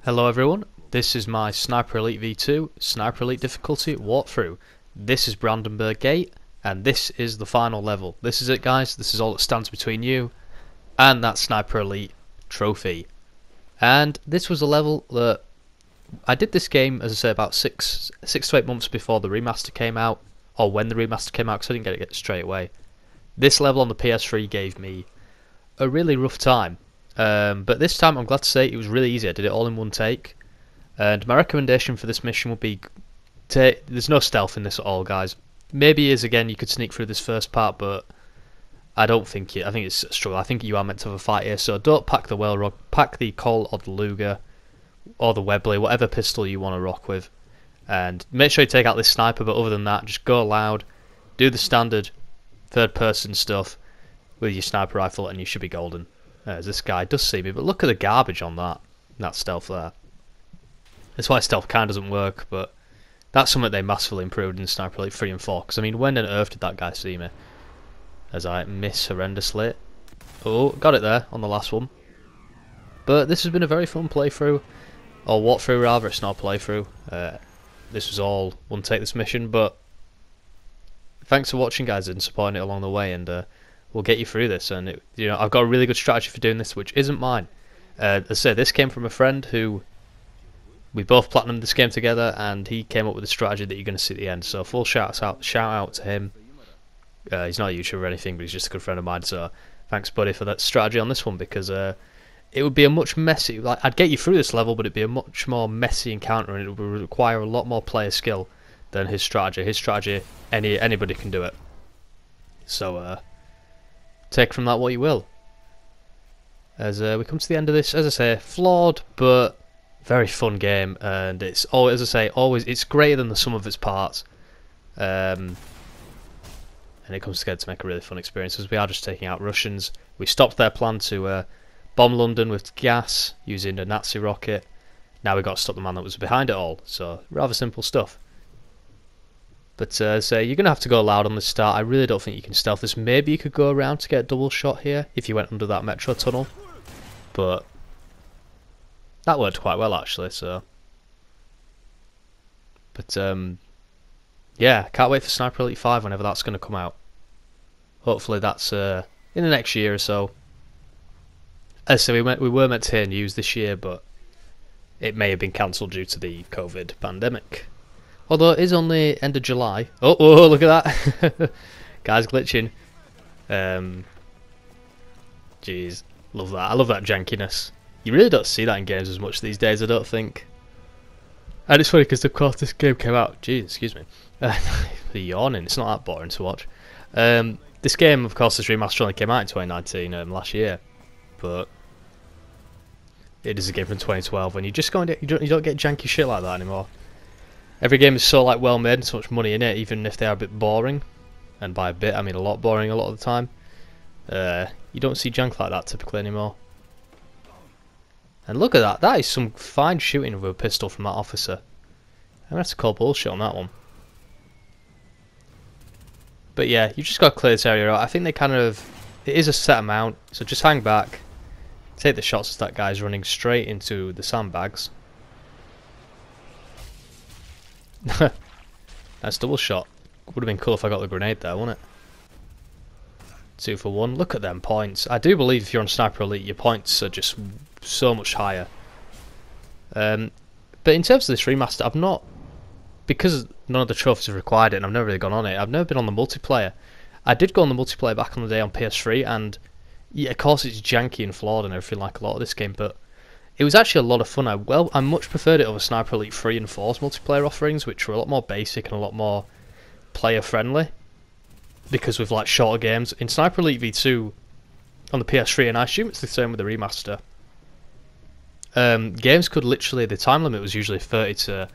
Hello everyone, this is my Sniper Elite V2 Sniper Elite difficulty walkthrough. This is Brandenburg Gate, and this is the final level. This is it guys, this is all that stands between you and that Sniper Elite trophy. And this was a level that I did this game, as I say, about six to 8 months before the remaster came out, or when the remaster came out, because I didn't get it straight away. This level on the PS3 gave me a really rough time. But this time I'm glad to say it was really easy. I did it all in one take. And my recommendation for this mission would be there's no stealth in this at all, guys. Maybe is again you could sneak through this first part, but I don't think I think it's a struggle. I think you are meant to have a fight here, so don't pack the well rock, pack the Colt or the Luger or the Webley, whatever pistol you want to rock with. And make sure you take out this sniper, but other than that, just go loud, do the standard third person stuff with your sniper rifle and you should be golden. As this guy does see me, but look at the garbage on that stealth there. That's why stealth kind of doesn't work, but that's something they massively improved in Sniper Elite 3 and 4, because I mean, when on earth did that guy see me? As I miss horrendously. Oh, got it there on the last one. But this has been a very fun playthrough, or walkthrough rather, it's not a playthrough. This was all one take, this mission, but thanks for watching guys and supporting it along the way, and we'll get you through this. And I've got a really good strategy for doing this, which isn't mine. As I say, this came from a friend who we both platinumed this game together, and he came up with a strategy that you're going to see at the end. So full shout out to him. He's not a YouTuber or anything, but he's just a good friend of mine. So thanks, buddy, for that strategy on this one, because it would be a much messy. Like I'd get you through this level, but it'd be a much more messy encounter, and it would require a lot more player skill than his strategy. His strategy, anybody can do it. So take from that what you will. As we come to the end of this, as I say, flawed but very fun game, and it's always, as I say, always it's greater than the sum of its parts, and it comes together to make a really fun experience. As we are just taking out Russians, we stopped their plan to bomb London with gas using a Nazi rocket. Now we've got to stop the man that was behind it all. So rather simple stuff. But so you're going to have to go loud on the start. I really don't think you can stealth this. Maybe you could go around to get a double shot here if you went under that metro tunnel. But that worked quite well actually. So, but yeah, can't wait for Sniper Elite 5 whenever that's going to come out. Hopefully that's in the next year or so. As I say, we were meant to hear news this year, but it may have been cancelled due to the COVID pandemic. Although it is only end of July. Oh, look at that. Guys glitching. Jeez, love that. I love that jankiness. You really don't see that in games as much these days, I don't think. And it's funny because of course this game came out. Jeez, excuse me. Yawning. It's not that boring to watch. This game, of course, this remaster only came out in 2019, last year. But it is a game from 2012, and you just go and you don't get janky shit like that anymore. Every game is so well made and so much money in it, even if they are a bit boring, and by a bit I mean a lot boring a lot of the time. You don't see junk like that typically anymore. And look at that, that is some fine shooting with a pistol from that officer. I'm gonna have to call bullshit on that one. But yeah, you just got to clear this area out. I think they kind of, it is a set amount, so just hang back, take the shots as that guy's running straight into the sandbags. Nice double shot. Would have been cool if I got the grenade there, wouldn't it? 2 for 1. Look at them points. I do believe if you're on Sniper Elite, your points are just so much higher. But in terms of this remaster, I've not, because none of the trophies have required it, and I've never really gone on it. I've never been on the multiplayer. I did go on the multiplayer back on the day on PS3, and yeah, of course it's janky and flawed and everything like a lot of this game, but it was actually a lot of fun. I much preferred it over Sniper Elite 3 and 4's multiplayer offerings, which were a lot more basic and a lot more player friendly. Because with like shorter games, in Sniper Elite V2 on the PS3, and I assume it's the same with the remaster, games could literally, the time limit was usually 30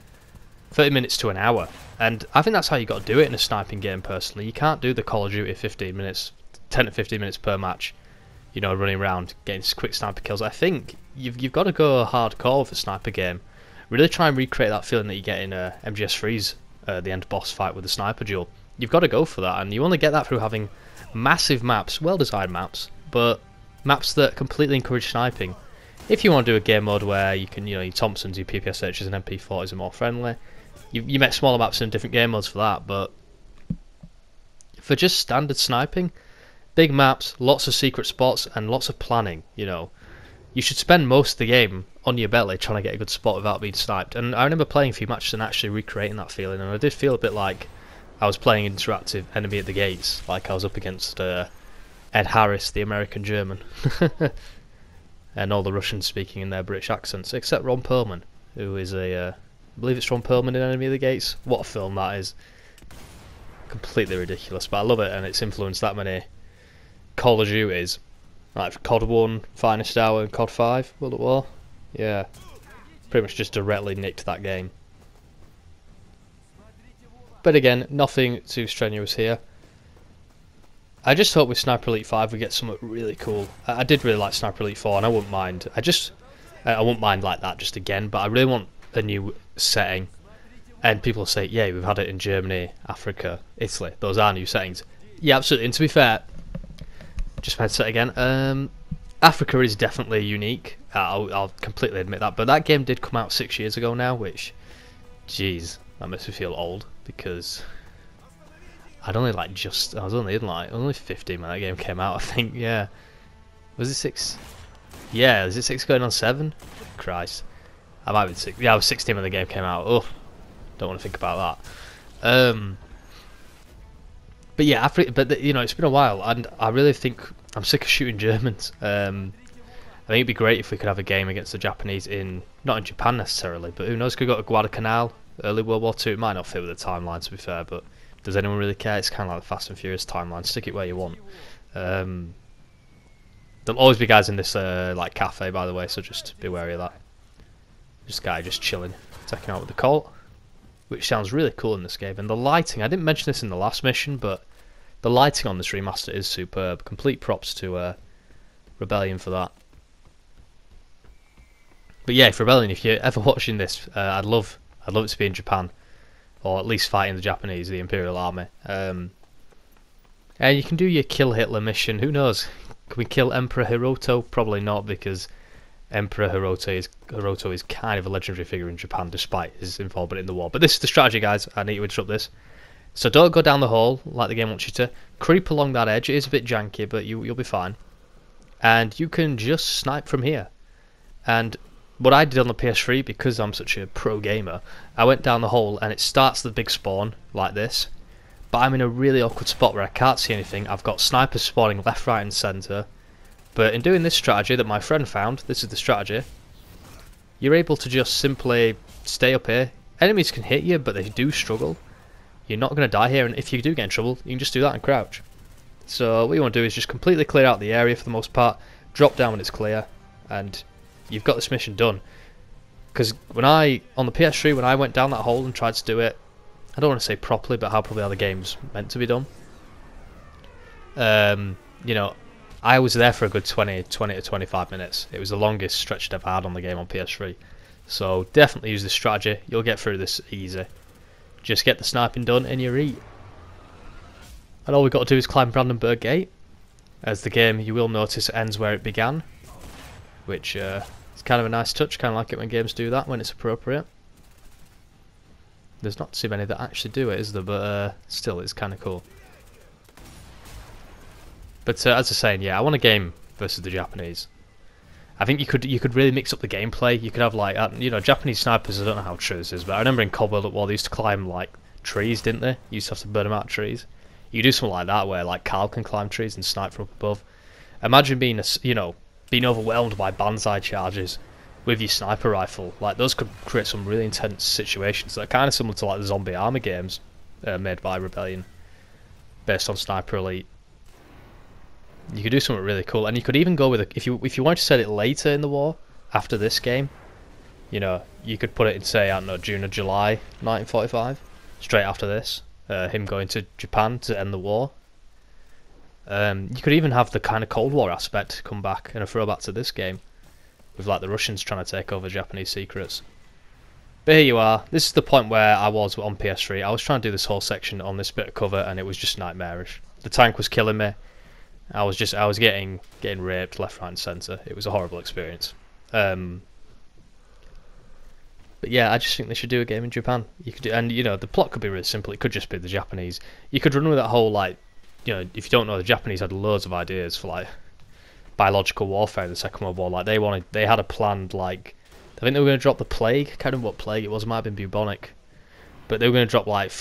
minutes to an hour. And I think that's how you got to do it in a sniping game personally. You can't do the Call of Duty 15 minutes, 10 to 15 minutes per match, you know, running around getting quick sniper kills. I think you've got to go hardcore with a sniper game. Really try and recreate that feeling that you get in MGS3's the end boss fight with the sniper duel. You've got to go for that, and you only get that through having massive maps, well designed maps, but maps that completely encourage sniping. If you want to do a game mode where you can, your Thompsons, your PPSHs and MP40s are more friendly, you make smaller maps in different game modes for that, but for just standard sniping, big maps, lots of secret spots, and lots of planning, you should spend most of the game on your belly trying to get a good spot without being sniped. And I remember playing a few matches and actually recreating that feeling, and I did feel a bit like I was playing interactive Enemy at the Gates, like I was up against Ed Harris, the American German, and all the Russians speaking in their British accents, except Ron Perlman, who is I believe it's Ron Perlman in Enemy of the Gates. What a film that is. Completely ridiculous, but I love it, and it's influenced that many Call of Duties. Like COD 1, Finest Hour, and COD 5, World at War. Yeah. Pretty much just directly nicked that game. But again, nothing too strenuous here. I just hope with Sniper Elite 5 we get something really cool. I did really like Sniper Elite 4 and I wouldn't mind. I wouldn't mind like that just again, but I really want a new setting. And people say, yeah, we've had it in Germany, Africa, Italy. Those are new settings. Yeah, absolutely. And to be fair, just my headset again. Africa is definitely unique. I'll completely admit that. But that game did come out 6 years ago now, which, jeez, that makes me feel old because I was only 15 when that game came out. I think, yeah. Was it 6? Yeah, is it 6 going on 7? Christ, I might be 6. Yeah, I was 16 when the game came out. Oh, don't want to think about that. But yeah, it's been a while, and I really think I'm sick of shooting Germans. I think it'd be great if we could have a game against the Japanese not in Japan necessarily, but who knows, could go to Guadalcanal, early World War II. It might not fit with the timeline, to be fair, but does anyone really care? It's kind of like the Fast and Furious timeline, stick it where you want. There'll always be guys in this like cafe, by the way, so just be wary of that. This guy just chilling, taking out with the Colt, which sounds really cool in this game. And the lighting, I didn't mention this in the last mission, but the lighting on this remaster is superb. Complete props to Rebellion for that. But yeah, for Rebellion, if you're ever watching this, I'd love it to be in Japan, or at least fighting the Japanese, the Imperial Army. And you can do your Kill Hitler mission. Who knows? Can we kill Emperor Hiroto? Probably not, because Emperor Hiroto is kind of a legendary figure in Japan, despite his involvement in the war. But this is the strategy, guys. I need to interrupt this. So don't go down the hall like the game wants you to. Creep along that edge. It is a bit janky, but you'll be fine. And you can just snipe from here. And what I did on the PS3, because I'm such a pro gamer, I went down the hole and it starts the big spawn like this. But I'm in a really awkward spot where I can't see anything. I've got snipers spawning left, right and centre. But in doing this strategy that my friend found, this is the strategy, you're able to just simply stay up here. Enemies can hit you, but they do struggle. You're not going to die here, and if you do get in trouble, you can just do that and crouch. So what you want to do is just completely clear out the area for the most part, drop down when it's clear, and you've got this mission done. Because on the PS3, when I went down that hole and tried to do it, I don't want to say properly, but how the game's meant to be done. I was there for a good 20 to 25 minutes. It was the longest stretch I've ever had on the game on PS3. So definitely use this strategy. You'll get through this easy. Just get the sniping done and you eat. And all we've got to do is climb Brandenburg Gate. As the game, you will notice, ends where it began. Which is kind of a nice touch. Kind of like it when games do that, when it's appropriate. There's not too many that actually do it, is there? But still, it's kind of cool. But as I was saying, yeah, I want a game versus the Japanese. I think you could really mix up the gameplay. You could have like Japanese snipers. I don't know how true this is, but I remember in COD World at War they used to climb like trees, didn't they? You used to have to burn them out of trees. You do something like that where like Carl can climb trees and snipe from up above. Imagine being being overwhelmed by banzai charges with your sniper rifle. Like those could create some really intense situations that are kind of similar to like the zombie armor games made by Rebellion, based on Sniper Elite. You could do something really cool, and you could even go with if you wanted to set it later in the war, after this game, you could put it in, say, I don't know, June or July 1945, straight after this, him going to Japan to end the war. You could even have the kind of Cold War aspect come back and a throwback to this game, with like the Russians trying to take over Japanese secrets. But here you are. This is the point where I was on PS3. I was trying to do this whole section on this bit of cover, and it was just nightmarish. The tank was killing me. I was getting raped left, right and centre. It was a horrible experience. But yeah, I just think they should do a game in Japan. You could do, and you know, the plot could be really simple. It could just be the Japanese. You could run with that whole like, you know, if you don't know, the Japanese had loads of ideas for like biological warfare in the Second World War. Like they had a planned like, I think they were going to drop the plague. I can't remember what plague it was. It might have been bubonic, but they were going to drop like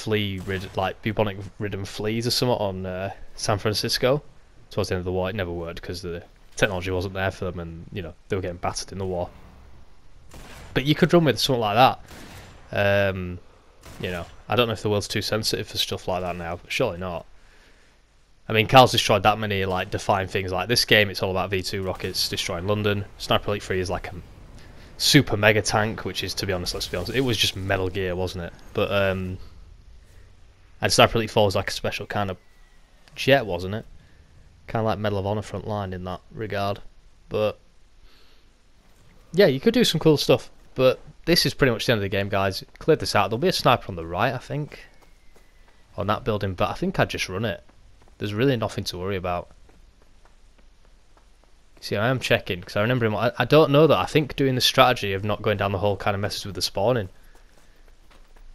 bubonic ridden fleas or something on San Francisco towards the end of the war. It never worked because the technology wasn't there for them, and you know they were getting battered in the war. But you could run with something like that. You know, I don't know if the world's too sensitive for stuff like that now, but surely not. I mean, Carl's destroyed that many like defined things. Like this game, it's all about V2 rockets destroying London. Sniper Elite 3 is like a super mega tank, which is, to be honest, let's be honest, it was just Metal Gear, wasn't it? But and Sniper Elite 4 was like a special kind of jet, wasn't it? Kind of like Medal of Honor Frontline in that regard. But yeah, you could do some cool stuff. But this is pretty much the end of the game, guys. Cleared this out. There'll be a sniper on the right, I think, on that building, but I think I'd just run it. There's really nothing to worry about. See, I am checking, because I remember him. I don't know that. I think doing the strategy of not going down the hole kind of messes with the spawning.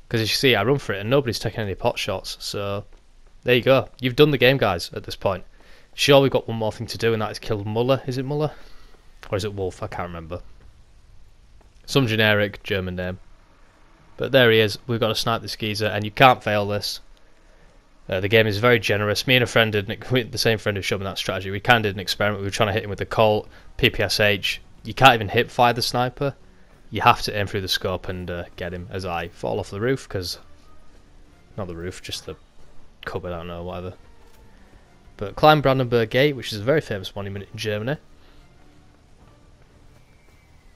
Because as you see, I run for it, and nobody's taking any pot shots. So, there you go. You've done the game, guys, at this point. Sure, we've got one more thing to do, and that is kill Muller. Is it Muller? Or is it Wolf? I can't remember. Some generic German name. But there he is. We've got to snipe this geezer, and you can't fail this. The game is very generous. Me and a friend did, the same friend who showed me that strategy, we kind of did an experiment. We were trying to hit him with the Colt, PPSH. You can't even hip fire the sniper. You have to aim through the scope and get him as I fall off the roof, because... Not the roof, just the cupboard, I don't know, whatever. But climb Brandenburg Gate, which is a very famous monument in Germany.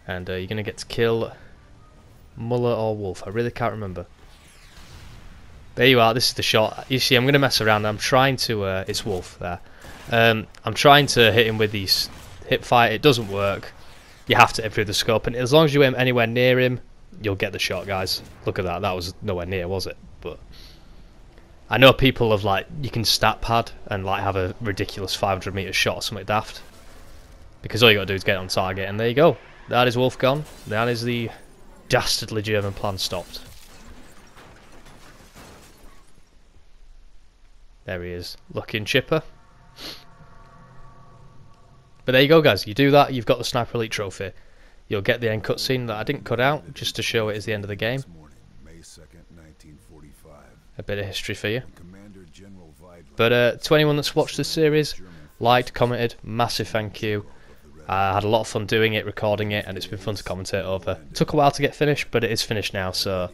And you're going to get to kill Muller or Wolf. I really can't remember. There you are. This is the shot. You see, I'm going to mess around. I'm trying to... it's Wolf there. I'm trying to hit him with these hip fire. It doesn't work. You have to aim through the scope. And as long as you aim anywhere near him, you'll get the shot, guys. Look at that. That was nowhere near, was it? But I know people have, like... You can stat pad and, like, have a ridiculous 500-meter shot or something daft. Because all you got to do is get on target. And there you go. That is Wolf gone. That is the dastardly German plan stopped. There he is, looking chipper. But there you go, guys. You do that, you've got the Sniper Elite trophy. You'll get the end cutscene that I didn't cut out, just to show it as the end of the game. A bit of history for you. But to anyone that's watched this series, liked, commented, massive thank you. I had a lot of fun doing it, recording it, and it's been fun to commentate over. It took a while to get finished, but it is finished now, so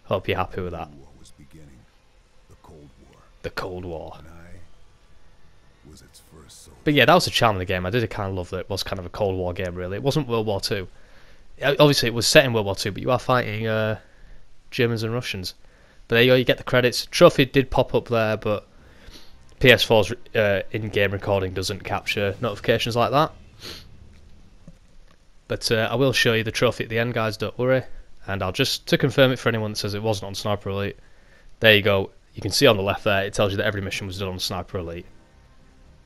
hope you're happy with that. The Cold War. But yeah, that was the charm of the game. I did kind of love that it was kind of a Cold War game, really. It wasn't World War II. Obviously, it was set in World War II, but you are fighting Germans and Russians. But there you go, you get the credits. Trophy did pop up there, but PS4's in-game recording doesn't capture notifications like that. But I will show you the trophy at the end, guys, don't worry. And I'll just, to confirm it for anyone that says it wasn't on Sniper Elite, there you go. You can see on the left there, it tells you that every mission was done on Sniper Elite.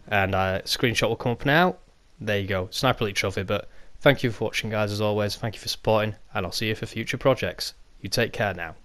And a screenshot will come up now. There you go, Sniper Elite trophy. But thank you for watching, guys, as always. Thank you for supporting, and I'll see you for future projects. You take care now.